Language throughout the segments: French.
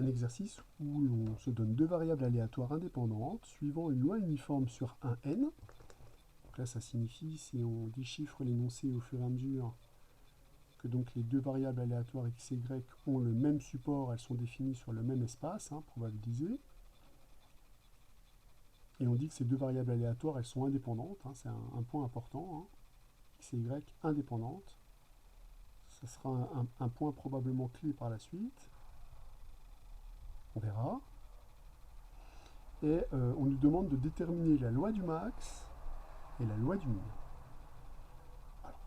un exercice où l'on se donne deux variables aléatoires indépendantes suivant une loi uniforme sur un n. Donc là, ça signifie, si on déchiffre l'énoncé au fur et à mesure, que donc les deux variables aléatoires x et y ont le même support, elles sont définies sur le même espace, probabilisé. Et on dit que ces deux variables aléatoires, elles sont indépendantes, c'est un point important, x et y indépendantes. Ça sera un point probablement clé par la suite. On verra. Et on nous demande de déterminer la loi du max et la loi du min.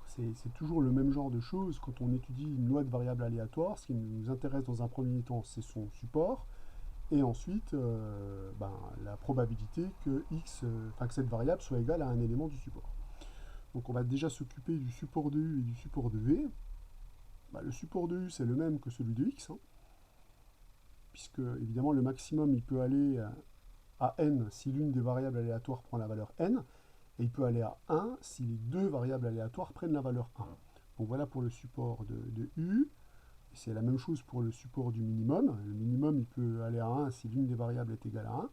C'est toujours le même genre de choses quand on étudie une loi de variable aléatoire. Ce qui nous intéresse dans un premier temps, c'est son support. Et ensuite, la probabilité que que cette variable soit égale à un élément du support. Donc on va déjà s'occuper du support de U et du support de V. Le support de U, c'est le même que celui de X, puisque évidemment le maximum, il peut aller à n si l'une des variables aléatoires prend la valeur n, et il peut aller à 1 si les deux variables aléatoires prennent la valeur 1. Donc voilà pour le support de U. C'est la même chose pour le support du minimum. Le minimum, il peut aller à 1 si l'une des variables est égale à 1,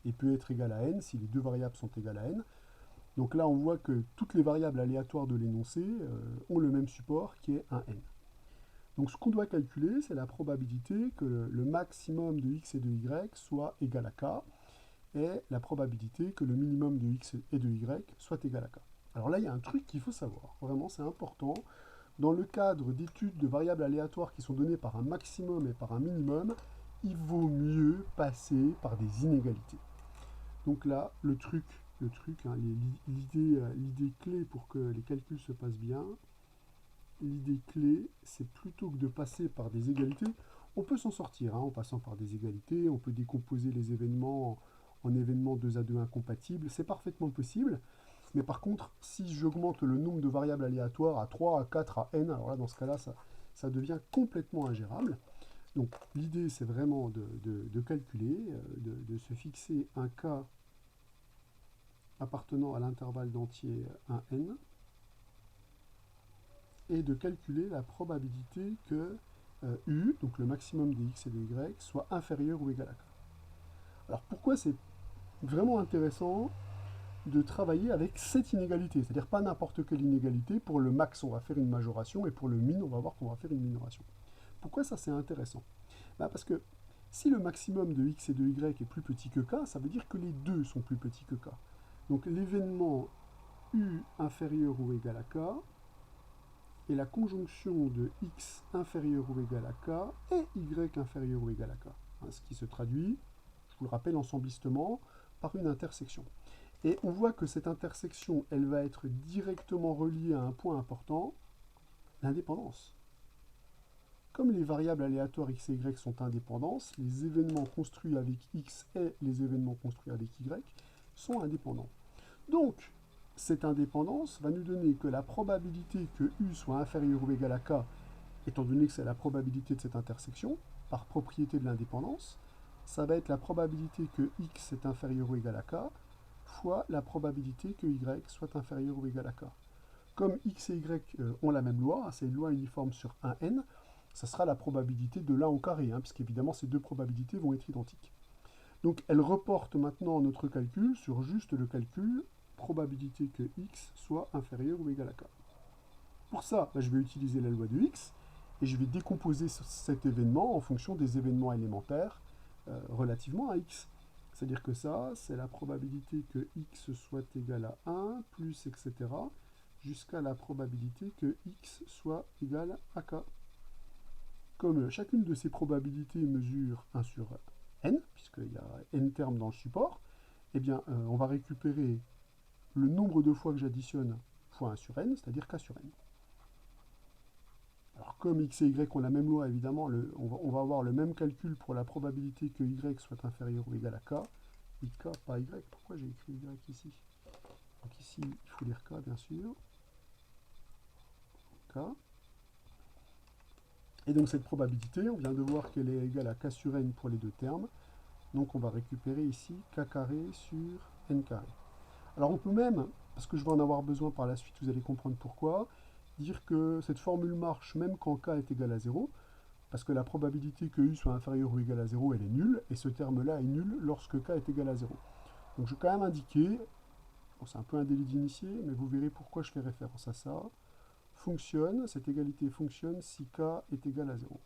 et peut être égal à n si les deux variables sont égales à n. Donc là, on voit que toutes les variables aléatoires de l'énoncé ont le même support qui est un n. Donc ce qu'on doit calculer, c'est la probabilité que le maximum de x et de y soit égal à k, et la probabilité que le minimum de x et de y soit égal à k. Alors là, il y a un truc qu'il faut savoir, vraiment c'est important. Dans le cadre d'études de variables aléatoires qui sont données par un maximum et par un minimum, il vaut mieux passer par des inégalités. Donc là, l'idée clé pour que les calculs se passent bien, l'idée clé, c'est plutôt que de passer par des égalités, on peut s'en sortir en passant par des égalités, on peut décomposer les événements en événements 2 à 2 incompatibles, c'est parfaitement possible. Mais par contre, si j'augmente le nombre de variables aléatoires à 3, à 4, à n, alors là, dans ce cas-là, ça devient complètement ingérable. Donc l'idée, c'est vraiment de calculer, de se fixer un k appartenant à l'intervalle d'entier 1n, et de calculer la probabilité que U, donc le maximum des x et des y, soit inférieur ou égal à k. Alors pourquoi c'est vraiment intéressant de travailler avec cette inégalité, c'est-à-dire pas n'importe quelle inégalité. Pour le max, on va faire une majoration, et pour le min, on va voir qu'on va faire une minoration. Pourquoi ça c'est intéressant? Parce que si le maximum de x et de y est plus petit que k, ça veut dire que les deux sont plus petits que k. Donc l'événement U inférieur ou égal à k et la conjonction de x inférieur ou égal à k et y inférieur ou égal à k. Ce qui se traduit, je vous le rappelle, ensemblistement par une intersection. Et on voit que cette intersection, elle va être directement reliée à un point important, l'indépendance. Comme les variables aléatoires x et y sont indépendantes, les événements construits avec x et les événements construits avec y sont indépendants. Donc, cette indépendance va nous donner que la probabilité que U soit inférieur ou égal à K, étant donné que c'est la probabilité de cette intersection, par propriété de l'indépendance, ça va être la probabilité que X est inférieur ou égal à K, fois la probabilité que Y soit inférieur ou égal à K. Comme X et Y ont la même loi, c'est une loi uniforme sur un n, ça sera la probabilité de l'un au carré, puisqu'évidemment ces deux probabilités vont être identiques. Donc elle reporte maintenant notre calcul sur juste le calcul probabilité que x soit inférieur ou égal à k. Pour ça, je vais utiliser la loi de x, et je vais décomposer cet événement en fonction des événements élémentaires relativement à x. C'est-à-dire que ça, c'est la probabilité que x soit égal à 1, plus, etc., jusqu'à la probabilité que x soit égal à k. Comme chacune de ces probabilités mesure 1 sur n, puisqu'il y a n termes dans le support, eh bien, on va récupérer le nombre de fois que j'additionne fois 1 sur n, c'est-à-dire k sur n. Alors comme x et y ont la même loi, évidemment, on va avoir le même calcul pour la probabilité que y soit inférieur ou égal à k. Oui, k, pas y. Pourquoi j'ai écrit y ici? Donc ici, il faut lire k, bien sûr. K. Et donc cette probabilité, on vient de voir qu'elle est égale à k sur n pour les deux termes. Donc on va récupérer ici k carré sur n carré. Alors on peut même, parce que je vais en avoir besoin par la suite, vous allez comprendre pourquoi, dire que cette formule marche même quand k est égal à 0. parce que la probabilité que U soit inférieur ou égal à 0, elle est nulle, et ce terme-là est nul lorsque K est égal à 0. Donc je vais quand même indiquer, bon, c'est un peu un délit d'initié, mais vous verrez pourquoi je fais référence à ça, fonctionne, cette égalité fonctionne si K est égal à 0.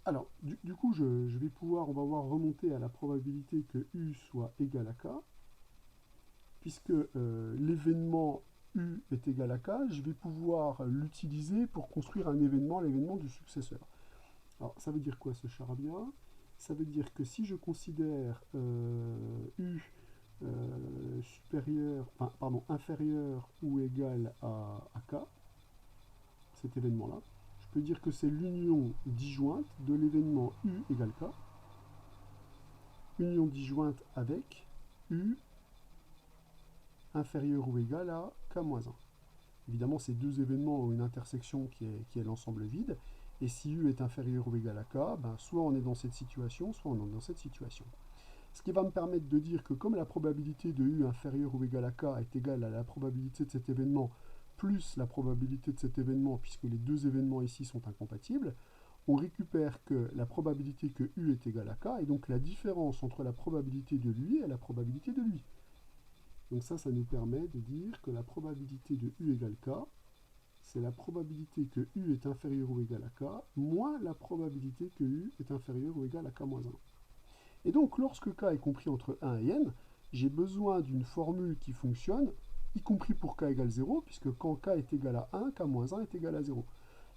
Alors, du coup, je vais pouvoir, on va voir remonter à la probabilité que U soit égal à K, puisque l'événement U est égal à K, je vais pouvoir l'utiliser pour construire un événement, l'événement du successeur. Alors, ça veut dire quoi ce charabia? Ça veut dire que si je considère U supérieur, enfin, pardon, inférieur ou égal à K, cet événement-là, je peux dire que c'est l'union disjointe de l'événement U égale K, union disjointe avec U inférieur ou égal à K-1. Évidemment, ces deux événements ont une intersection qui est l'ensemble vide, et si U est inférieur ou égal à K, ben, soit on est dans cette situation, soit on est dans cette situation. Ce qui va me permettre de dire que comme la probabilité de U inférieur ou égal à K est égale à la probabilité de cet événement plus la probabilité de cet événement, puisque les deux événements ici sont incompatibles, on récupère que la probabilité que U est égal à K, et donc la différence entre la probabilité de lui et la probabilité de lui. Donc ça nous permet de dire que la probabilité de U égale K, c'est la probabilité que U est inférieur ou égal à K, moins la probabilité que U est inférieur ou égal à K-1. Et donc, lorsque K est compris entre 1 et n, j'ai besoin d'une formule qui fonctionne, y compris pour K égale 0, puisque quand K est égal à 1, K-1 est égal à 0.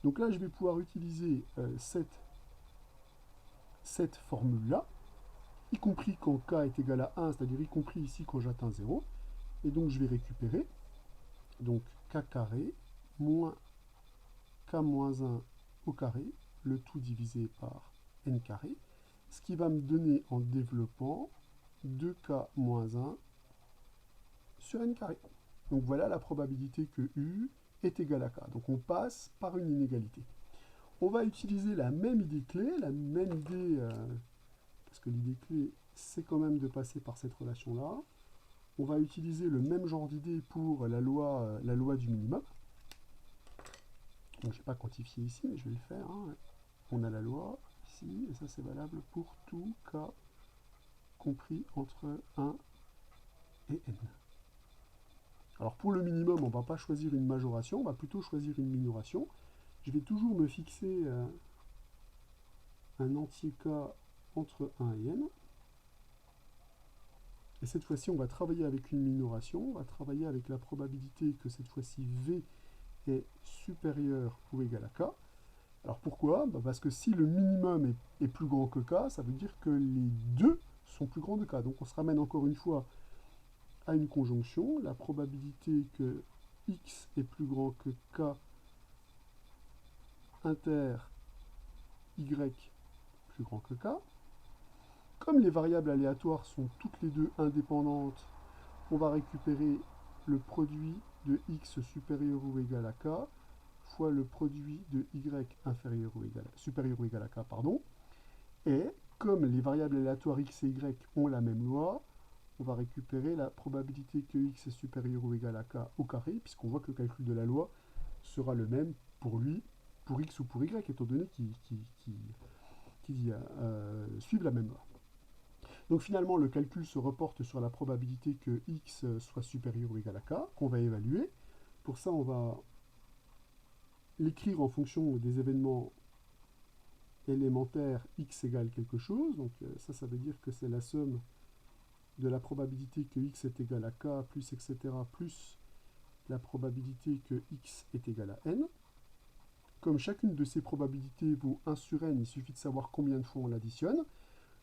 Donc là, je vais pouvoir utiliser cette formule-là, y compris quand K est égal à 1, c'est-à-dire y compris ici quand j'atteins 0. Et donc, je vais récupérer donc K carré moins K-1 au carré, le tout divisé par n carré, ce qui va me donner en développant 2K-1 sur n carré. Donc voilà la probabilité que U est égal à K. Donc on passe par une inégalité. On va utiliser la même idée clé, la même idée, parce que l'idée clé, c'est quand même de passer par cette relation-là. On va utiliser le même genre d'idée pour la loi du minimum. Donc je n'ai pas quantifié ici, mais je vais le faire. Hein. On a la loi ici, et ça c'est valable pour tout K compris entre 1 et n. Alors pour le minimum, on ne va pas choisir une majoration, on va plutôt choisir une minoration. Je vais toujours me fixer un entier K entre 1 et n. Et cette fois-ci, on va travailler avec une minoration, on va travailler avec la probabilité que cette fois-ci V est supérieur ou égal à K. Alors pourquoi? Parce que si le minimum est plus grand que K, ça veut dire que les deux sont plus grands de K. Donc on se ramène encore une fois à une conjonction. La probabilité que X est plus grand que K inter Y plus grand que K. Comme les variables aléatoires sont toutes les deux indépendantes, on va récupérer le produit de X supérieur ou égal à K fois le produit de Y inférieur ou égal supérieur ou égal à K, pardon. Et comme les variables aléatoires X et Y ont la même loi, on va récupérer la probabilité que X est supérieur ou égal à K au carré, puisqu'on voit que le calcul de la loi sera le même pour lui, pour X ou pour Y, étant donné qu'ils suivent la même loi. Donc finalement, le calcul se reporte sur la probabilité que X soit supérieur ou égal à K, qu'on va évaluer. Pour ça, on va l'écrire en fonction des événements élémentaires X égale quelque chose. Donc ça veut dire que c'est la somme de la probabilité que X est égal à K, plus etc., plus la probabilité que X est égal à N. Comme chacune de ces probabilités vaut 1 sur N, il suffit de savoir combien de fois on l'additionne.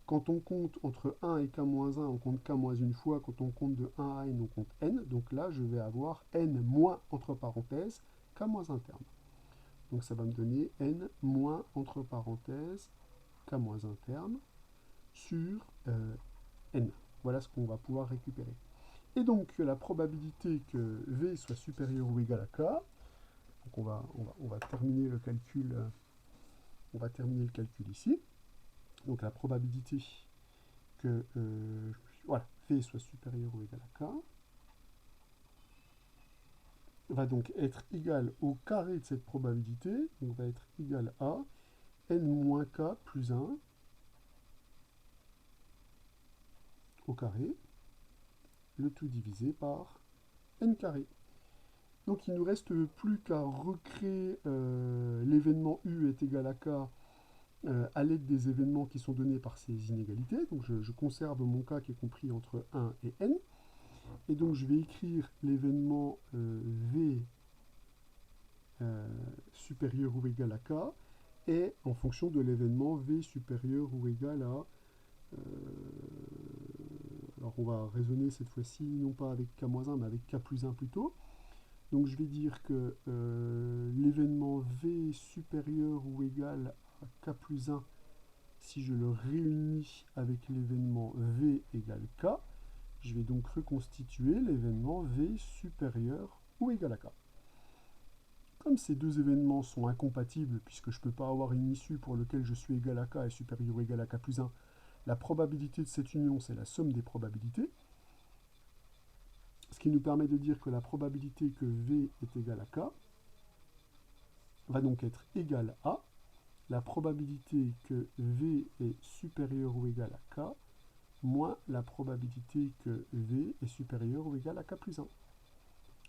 Quand on compte entre 1 et K-1, on compte K-1 fois. Quand on compte de 1 à N, on compte N. Donc là, je vais avoir N moins, entre parenthèses, K-1 terme. Donc ça va me donner N moins, entre parenthèses, K-1 terme sur N. Voilà ce qu'on va pouvoir récupérer. Et donc la probabilité que V soit supérieur ou égal à K, donc on va terminer le calcul, ici. Donc la probabilité que voilà, V soit supérieur ou égal à K va donc être égal au carré de cette probabilité, donc va être égal à n moins k plus 1 au carré, le tout divisé par n carré. Donc il ne nous reste plus qu'à recréer l'événement U est égal à K à l'aide des événements qui sont donnés par ces inégalités. Donc je conserve mon K qui est compris entre 1 et N. Et donc je vais écrire l'événement V supérieur ou égal à K et en fonction de l'événement V supérieur ou égal à... alors on va raisonner cette fois-ci non pas avec K-1 mais avec K plus 1 plutôt. Donc je vais dire que l'événement V supérieur ou égal à K plus 1, si je le réunis avec l'événement V égale K, je vais donc reconstituer l'événement V supérieur ou égal à K. Comme ces deux événements sont incompatibles, puisque je ne peux pas avoir une issue pour laquelle je suis égal à K et supérieur ou égal à K plus 1, la probabilité de cette union, c'est la somme des probabilités. Ce qui nous permet de dire que la probabilité que V est égal à K va donc être égale à la probabilité que V est supérieur ou égal à K moins la probabilité que V est supérieur ou égal à K plus 1.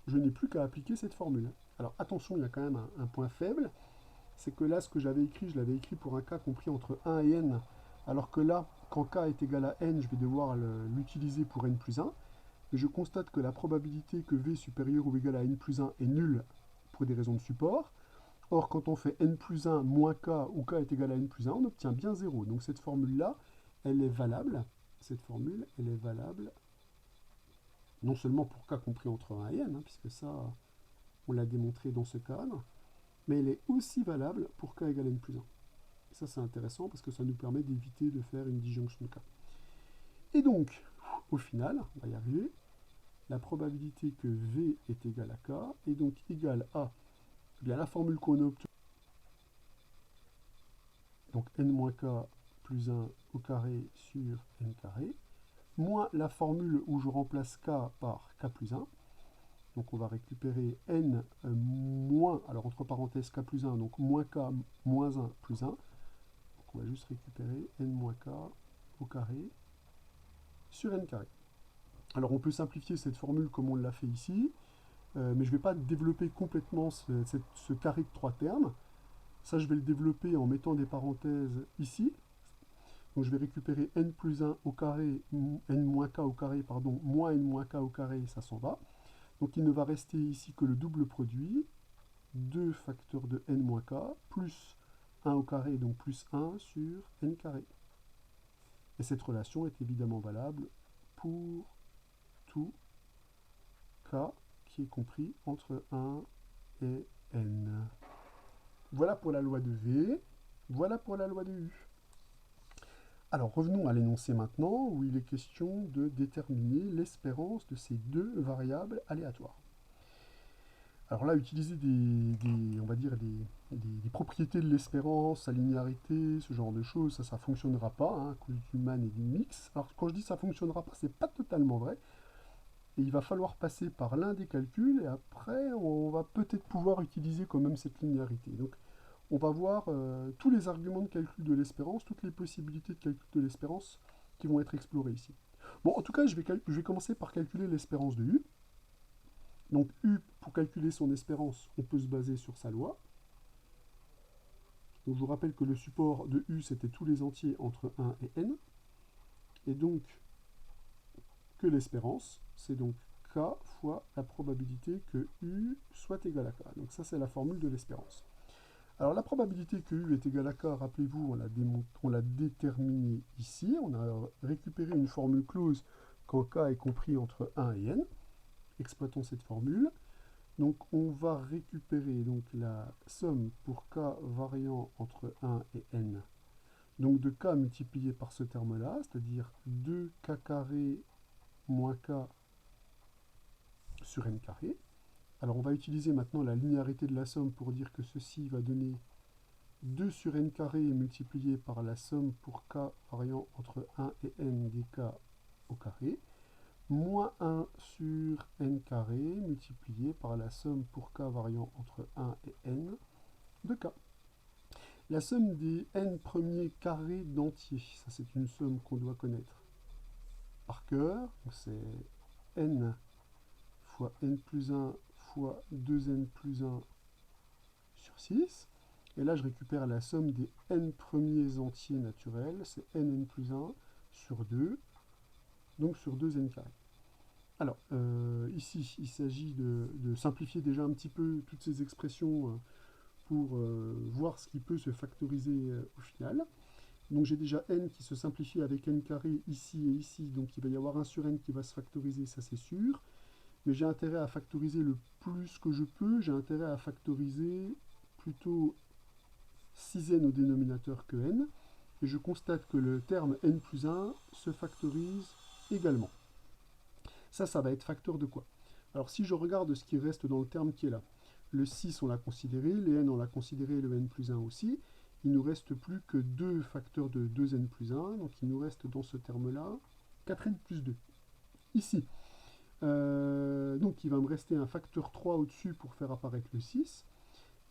Je n'ai plus qu'à appliquer cette formule. Alors attention, il y a quand même un point faible, c'est que là, ce que j'avais écrit, je l'avais écrit pour un K compris entre 1 et N, alors que là, quand K est égal à N, je vais devoir l'utiliser pour N plus 1. Et je constate que la probabilité que V supérieur ou égal à N plus 1 est nulle pour des raisons de support. Or, quand on fait N plus 1 moins K ou K est égal à N plus 1, on obtient bien 0. Donc cette formule-là, elle est valable. Cette formule, elle est valable non seulement pour K compris entre 1 et N, puisque ça, on l'a démontré dans ce cadre, mais elle est aussi valable pour K égale N plus 1. Et ça, c'est intéressant parce que ça nous permet d'éviter de faire une disjonction de K. Et donc, au final, on va y arriver, la probabilité que V est égal à K est donc égale à bien, la formule qu'on a obtenue, donc n-k plus 1 au carré sur n carré, moins la formule où je remplace K par K plus 1. Donc on va récupérer n moins, alors entre parenthèses K plus 1, donc moins K moins 1 plus 1. Donc on va juste récupérer n moins K au carré sur n carré. Alors on peut simplifier cette formule comme on l'a fait ici, mais je ne vais pas développer complètement ce carré de 3 termes. Ça, je vais le développer en mettant des parenthèses ici. Donc je vais récupérer n plus 1 au carré, n moins k au carré, pardon, moins n moins k au carré, ça s'en va. Donc il ne va rester ici que le double produit, 2 facteurs de n moins k, plus 1 au carré, donc plus 1 sur n carré. Et cette relation est évidemment valable pour tout k qui est compris entre 1 et n. Voilà pour la loi de V, voilà pour la loi de U. Alors revenons à l'énoncé maintenant, où il est question de déterminer l'espérance de ces deux variables aléatoires. Alors là, utiliser on va dire des propriétés de l'espérance, sa linéarité, ce genre de choses, ça ne fonctionnera pas, hein, à cause du man et du mix. Alors quand je dis ça ne fonctionnera pas, c'est pas totalement vrai. Et il va falloir passer par l'un des calculs, et après, on va peut-être pouvoir utiliser quand même cette linéarité. Donc, on va voir tous les arguments de calcul de l'espérance, toutes les possibilités de calcul de l'espérance qui vont être explorées ici. Bon, en tout cas, je vais commencer par calculer l'espérance de U. Donc U, pour calculer son espérance, on peut se baser sur sa loi. Donc, je vous rappelle que le support de U, c'était tous les entiers entre 1 et n. Et donc, que l'espérance, c'est donc K fois la probabilité que U soit égal à K. Donc ça, c'est la formule de l'espérance. Alors la probabilité que U est égal à K, rappelez-vous, on l'a déterminée ici. On a récupéré une formule close quand K est compris entre 1 et n. Exploitons cette formule. Donc on va récupérer donc, la somme pour K variant entre 1 et n. Donc de K multiplié par ce terme-là, c'est-à-dire 2K carré moins K sur n carré. Alors on va utiliser maintenant la linéarité de la somme pour dire que ceci va donner 2 sur n carré multiplié par la somme pour k variant entre 1 et n dk au carré, moins 1 sur n carré multiplié par la somme pour k variant entre 1 et n de k. La somme des n premiers carrés d'entiers, ça c'est une somme qu'on doit connaître par cœur. C'est n fois n plus 1 fois 2n plus 1 sur 6. Et là, je récupère la somme des n premiers entiers naturels. C'est n plus 1 sur 2, donc sur 2n carré. Alors, ici, il s'agit de simplifier déjà un petit peu toutes ces expressions pour voir ce qui peut se factoriser au final. Donc j'ai déjà n qui se simplifie avec n carré ici et ici, donc il va y avoir 1 sur n qui va se factoriser, ça c'est sûr. Mais j'ai intérêt à factoriser le plus que je peux, j'ai intérêt à factoriser plutôt 6n au dénominateur que n, et je constate que le terme n plus 1 se factorise également. Ça va être facteur de quoi? Alors si je regarde ce qui reste dans le terme qui est là, le 6 on l'a considéré, les n on l'a considéré, le n plus 1 aussi, il ne nous reste plus que 2 facteurs de 2n plus 1, donc il nous reste dans ce terme-là 4n plus 2. Ici, donc il va me rester un facteur 3 au-dessus pour faire apparaître le 6.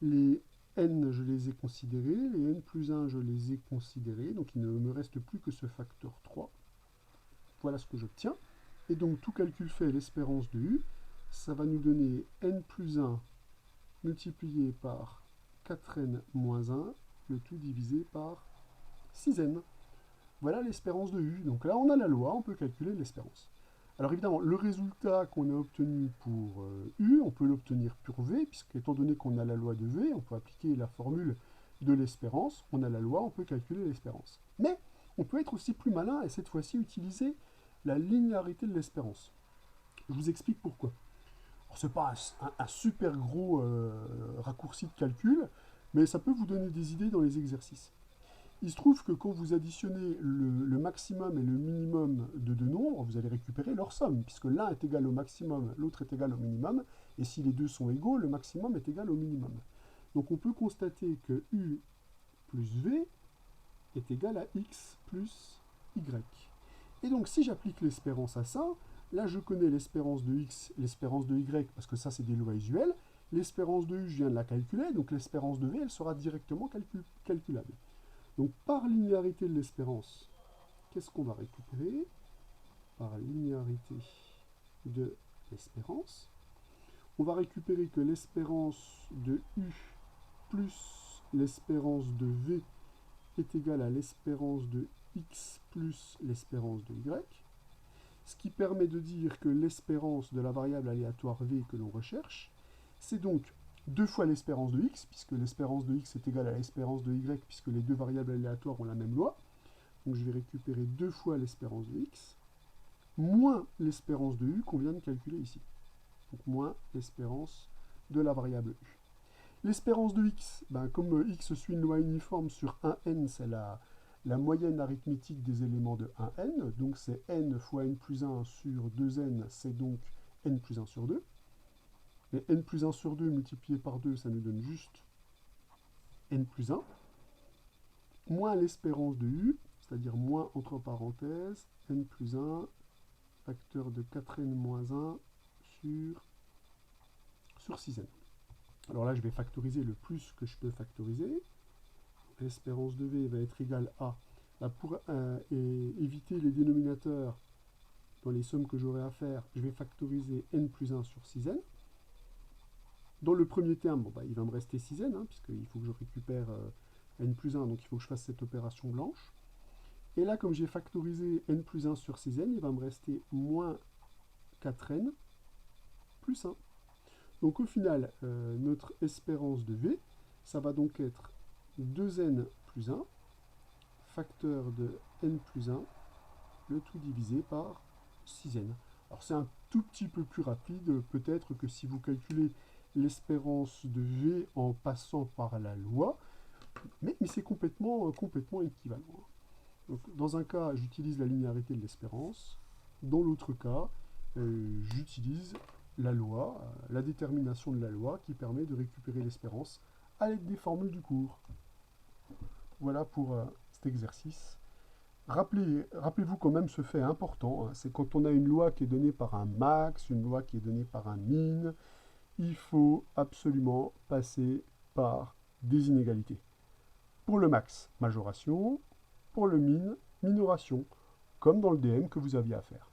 Les n, je les ai considérés, les n plus 1, je les ai considérés, donc il ne me reste plus que ce facteur 3. Voilà ce que j'obtiens. Et donc tout calcul fait, l'espérance de u, ça va nous donner n plus 1 multiplié par 4n moins 1, le tout divisé par 6n. Voilà l'espérance de u. Donc là, on a la loi, on peut calculer l'espérance. Alors évidemment, le résultat qu'on a obtenu pour u, on peut l'obtenir pour v, puisque étant donné qu'on a la loi de v, on peut appliquer la formule de l'espérance, on a la loi, on peut calculer l'espérance. Mais on peut être aussi plus malin et cette fois-ci utiliser la linéarité de l'espérance. Je vous explique pourquoi. Ce n'est pas un super gros raccourci de calcul, mais ça peut vous donner des idées dans les exercices. Il se trouve que quand vous additionnez le maximum et le minimum de deux nombres, vous allez récupérer leur somme, puisque l'un est égal au maximum, l'autre est égal au minimum, et si les deux sont égaux, le maximum est égal au minimum. Donc on peut constater que u plus v est égal à x plus y. Et donc si j'applique l'espérance à ça, là je connais l'espérance de x, l'espérance de y, parce que ça c'est des lois usuelles, l'espérance de u je viens de la calculer, donc l'espérance de v elle sera directement calculable. Donc par linéarité de l'espérance, qu'est-ce qu'on va récupérer? Par linéarité de l'espérance, on va récupérer que l'espérance de u plus l'espérance de v est égale à l'espérance de x plus l'espérance de y, ce qui permet de dire que l'espérance de la variable aléatoire v que l'on recherche, c'est donc 2 fois l'espérance de x, puisque l'espérance de x est égale à l'espérance de y, puisque les deux variables aléatoires ont la même loi. Donc je vais récupérer 2 fois l'espérance de x, moins l'espérance de u qu'on vient de calculer ici. Donc moins l'espérance de la variable u. L'espérance de x, comme x suit une loi uniforme sur 1n, c'est la moyenne arithmétique des éléments de 1n, donc c'est n fois n plus 1 sur 2n, c'est donc n plus 1 sur 2. Et n plus 1 sur 2 multiplié par 2, ça nous donne juste n plus 1, moins l'espérance de u, c'est-à-dire moins entre parenthèses, n plus 1, facteur de 4n moins 1 sur 6n. Alors là, je vais factoriser le plus que je peux factoriser. L'espérance de v va être égale à, pour éviter les dénominateurs dans les sommes que j'aurai à faire, je vais factoriser n plus 1 sur 6n. Dans le premier terme, il va me rester 6n, puisqu'il faut que je récupère n plus 1, donc il faut que je fasse cette opération blanche. Et là, comme j'ai factorisé n plus 1 sur 6n, il va me rester moins 4n plus 1. Donc au final, notre espérance de v, ça va donc être 2n plus 1, facteur de n plus 1, le tout divisé par 6n. Alors c'est un tout petit peu plus rapide, peut-être que si vous calculez l'espérance de v en passant par la loi, mais c'est complètement équivalent. Donc, dans un cas, j'utilise la linéarité de l'espérance, dans l'autre cas, j'utilise la loi, la détermination de la loi qui permet de récupérer l'espérance à l'aide des formules du cours. Voilà pour cet exercice. Rappelez-vous quand même ce fait important, c'est quand on a une loi qui est donnée par un max, une loi qui est donnée par un min, il faut absolument passer par des inégalités. Pour le max, majoration. Pour le min, minoration, comme dans le DM que vous aviez à faire.